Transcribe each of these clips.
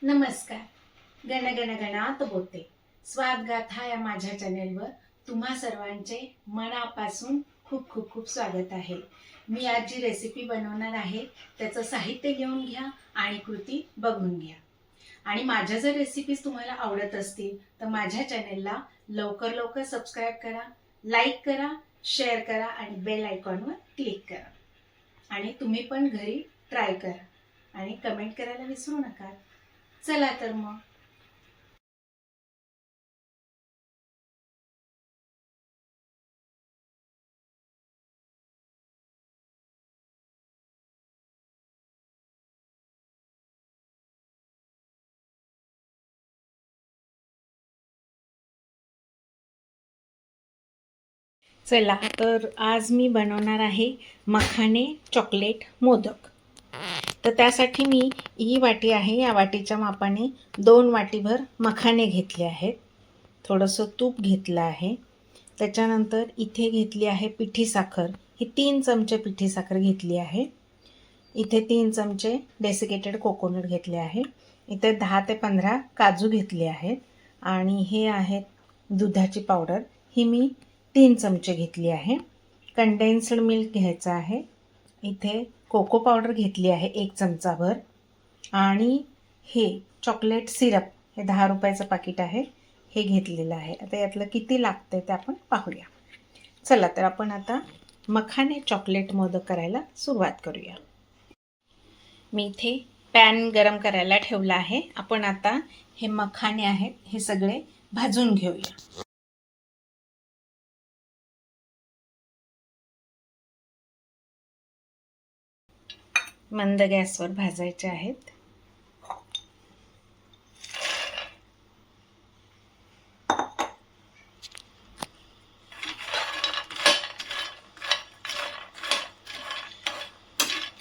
नमस्कार. गण गणात बोलते. स्वादगाथा या माझ्या चॅनेलवर तुम्हा सर्वांचे मनापासून खूप खूप खूप स्वागत आहे. मी आज जी रेसिपी बनवणार आहे त्याचं साहित्य लिहून घ्या आणि कृती बघून घ्या. आणि माझ्या जर रेसिपीज तुम्हाला आवडत असतील तर माझ्या चॅनेलला लवकर लवकर सबस्क्राईब करा, लाईक करा, शेअर करा आणि बेल आयकॉनवर क्लिक करा. आणि तुम्ही पण घरी ट्राय करा आणि कमेंट करायला विसरू नका. चला तर मग. चला तर आज मी बनवणार आहे मखाने चॉकलेट मोदक. तर त्यासाठी मी ही वाटी आहे, या वाटीच्या मापाने 2 वाटीभर मखाने घेतले आहेत. थोडंसं तूप घेतलं आहे. त्याच्यानंतर इथे घेतली आहे पिठी साखर. ही 3 चमचे पिठी साखर घेतली आहे. इथे 3 चमचे डेसिकेटेड कोकोनट घेतले आहे. इथे 10 ते 15 काजू घेतले आहेत. आणि हे आहेत दुधाची पावडर. ही मी 3 चमचे घेतली आहे. कंडेन्स्ड मिल्क घ्यायचं आहे. इथे कोको पावडर घेतली आहे 1 चमचाभर. आणि हे चॉकलेट सिरप, हे 10 रुपयाचं पाकिट आहे, हे घेतलेलं आहे. आता यातलं किती लागते ते आपण पाहूया. चला तर आपण आता मखाने चॉकलेट मोदक करायला सुरुवात करूया. मी इथे पॅन गरम करायला ठेवला आहे. आपण आता हे मखाने आहेत हे सगळे भाजून घेऊया. मंद गॅसवर भाजायचे आहेत.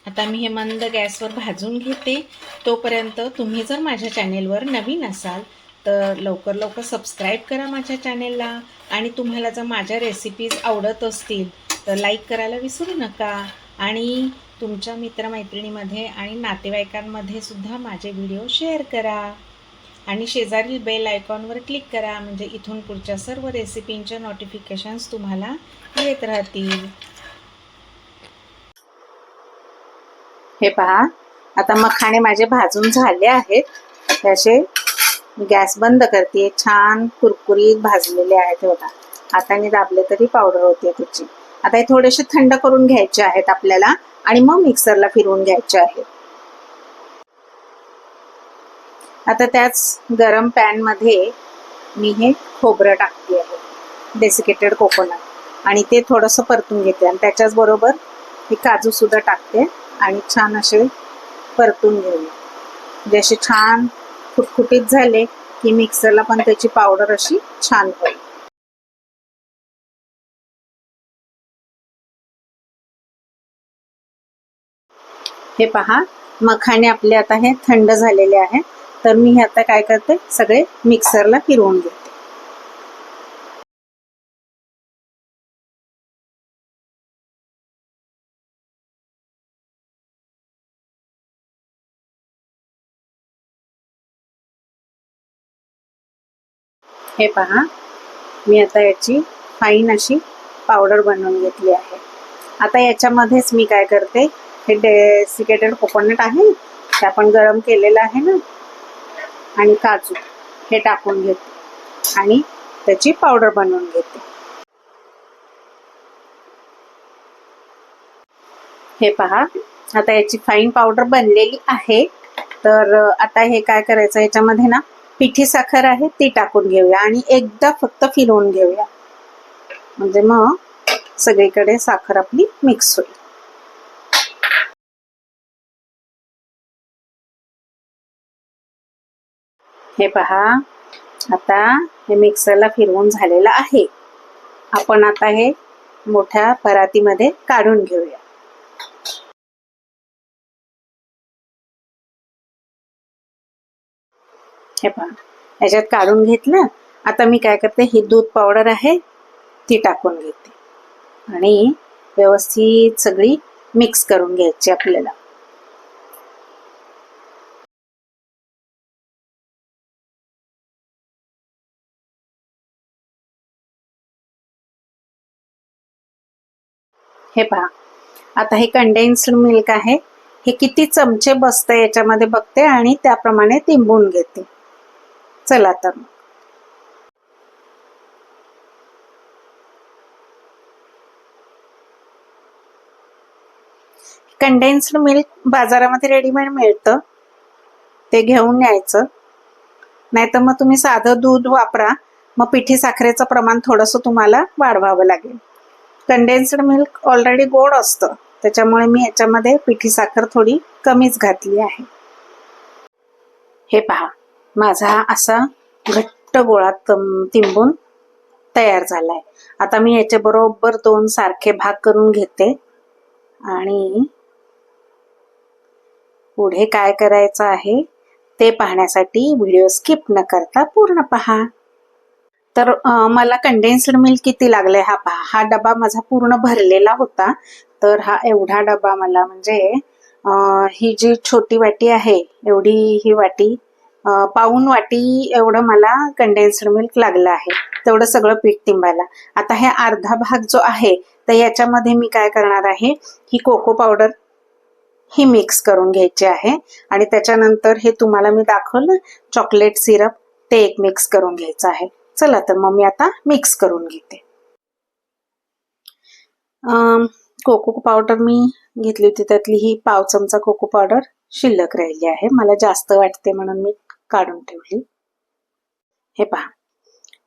आता मी हे मंद गॅसवर भाजून घेते. तोपर्यंत तुम्ही जर माझ्या चॅनेलवर नवीन असाल तर लवकर लवकर सबस्क्राईब करा माझ्या चॅनेलला. आणि तुम्हाला जर माझ्या रेसिपीज आवडत असतील तर लाईक करायला विसरू नका. आणि तुमच्या मित्रमैत्रिणीमध्ये आणि नातेवाईकांमध्ये सुद्धा माझे व्हिडिओ शेअर करा. आणि शेजारील बेल आयकॉनवर क्लिक करा, म्हणजे इथून पुढच्या सर्व रेसिपींच्या नोटिफिकेशन्स तुम्हाला येत राहतील. हे पहा, आता मखाणे माझे भाजून झाले आहेत. असे गॅस बंद करते. छान कुरकुरीत भाजलेले आहेत. बघा, हाताने दाबले तरी पावडर होते त्याची. आता हे थोडेसे थंड करून घ्यायचे आहेत आपल्याला आणि मग मिक्सरला फिरवून घ्यायचे आहेत. आता त्याच गरम पॅन मध्ये मी हे खोबरं टाकते आहे, डेसिकेटेड कोकोनट, आणि ते थोडंसं परतून घेते. आणि त्याच्याच बरोबर हे काजू सुद्धा टाकते आणि छान असे परतून घेऊया. जसे छान खुटखुटीत झाले की मिक्सरला पण त्याची पावडर अशी छान होईल. हे पहा, मखाणे आपले आता हे थंड झालेले आहे. तर मी हे आता काय करते, सगळे मिक्सरला फिरवून घेते. हे पहा, मी आता याची फाईन अशी पावडर बनवून घेतली आहे. आता याच्यामध्येच मी काय करते, हे डेसिकेटेड कोकोनट आहे ते आपण गरम केलेलं आहे ना, आणि काजू हे टाकून घेते आणि त्याची पावडर बनवून घेते. हे पहा, आता याची फाईन पावडर बनलेली आहे. तर आता हे काय करायचं, याच्यामध्ये ना पिठी साखर आहे ती टाकून घेऊया आणि एकदा फक्त फिरवून घेऊया, म्हणजे मग सगळीकडे साखर आपली मिक्स होईल. हे पहा, आता हे मिक्सरला फिरवून झालेलं आहे. आपण आता हे मोठ्या परातीमध्ये काढून घेऊया. हे पहा, याच्यात काढून घेतलं. आता मी काय करते, ही दूध पावडर आहे ती टाकून घेते आणि व्यवस्थित सगळी मिक्स करून घ्यायची आपल्याला. हे पहा, आता हे कंडेन्स्ड मिल्क आहे, हे किती चमचे बसतं याच्यामध्ये बघते आणि त्याप्रमाणे तिंबून घेते. चला तर कंडेन्स्ड मिल्क बाजारामध्ये रेडीमेड मिळतं, ते घेऊन यायचं. नाहीतर मग तुम्ही साधं दूध वापरा, मग पिठी साखरेचं प्रमाण थोडंसं तुम्हाला वाढवावं लागेल. कंडेन्स्ड मिल्क ऑलरेडी गोड असतं, त्याच्यामुळे मी याच्यामध्ये पिठी साखर थोडी कमीच घातली आहे. हे पहा, माझा असा घट्ट गोळा तिंबून तयार झालाय. आता मी याचे बरोबर 2 सारखे भाग करून घेते आणि पुढे काय करायचं आहे ते पाहण्यासाठी व्हिडिओ स्किप न करता पूर्ण पहा. तर मला कंडेन्स्ड मिल्क किती लागले हा पहा. हा डबा माझा पूर्ण भरलेला होता, तर हा एवढा डबा मला म्हणजे ही जी छोटी वाटी आहे एवढी ही वाटी, पाऊण वाटी एवढं मला कंडेन्स्ड मिल्क लागलं आहे, तेवढं सगळं पीठ तिंबायला. आता हे अर्धा भाग जो आहे तर याच्यामध्ये मी काय करणार आहे, ही कोको पावडर ही मिक्स करून घ्यायची आहे आणि त्याच्यानंतर हे तुम्हाला मी दाखवलं चॉकलेट सिरप, ते एक मिक्स करून घ्यायचं आहे. चला तर मग मी आता मिक्स करून घेते. कोको पावडर मी घेतली होती, त्यातली ही पाव चमचा कोको पावडर शिल्लक राहिली आहे, मला जास्त वाटते म्हणून मी काढून ठेवली. हे पहा,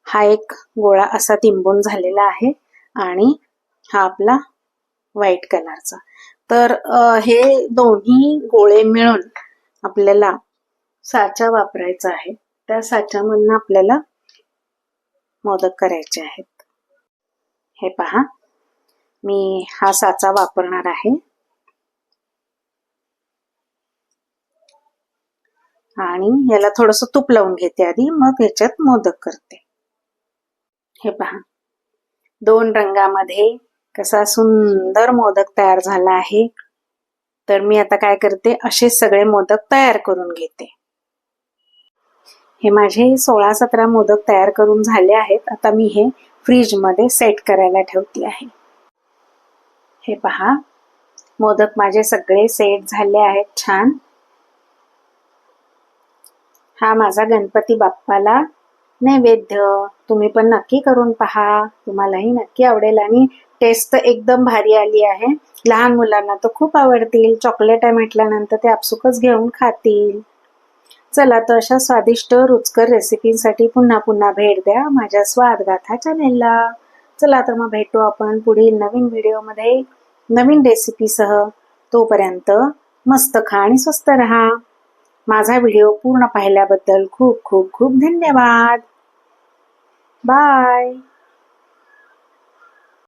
हा एक गोळा असा तिंबून झालेला आहे आणि हा आपला व्हाईट कलरचा. तर हे दोन्ही गोळे मिळून आपल्याला साचा वापरायचा आहे, त्या साच्यामधून आपल्याला मोदक करायचे आहेत. हे पहा, मी हा साचा वापरणार आहे आणि याला थोडंसं तूप लावून घेते आधी, मग याच्यात मोदक करते. हे पहा, 2 रंगामध्ये कसा सुंदर मोदक तयार झाला आहे. तर मी आता काय करते, असे सगळे मोदक तयार करून घेते. हे माझे 16-17 मोदक तयार करून झाले आहेत. आता मी हे फ्रीज मध्ये सेट करायला ठेवते आहे. हे पहा, मोदक माझे सगळे सेट झाले आहेत छान. हा माझा गणपती बाप्पाला नैवेद्य. तुम्ही पण नक्की करून पहा, तुम्हालाही नक्की आवडेल आणि टेस्ट एकदम भारी आली आहे. लहान मुलांना तर खूप आवडतील. चॉकलेट आहे म्हटल्यानंतर ते आपसुकच घेऊन खातील. चला तर अशा स्वादिष्ट रुचकर रेसिपींसाठी पुन्हा पुन्हा भेट द्या माझ्या स्वादगाथा चॅनेलला. चला तर मग भेटू आपण पुढील नवीन व्हिडिओमध्ये नवीन रेसिपीसह. तोपर्यंत मस्त खा आणि स्वस्त रहा. माझा व्हिडिओ पूर्ण पाहिल्याबद्दल खूप खूप खूप धन्यवाद. बाय.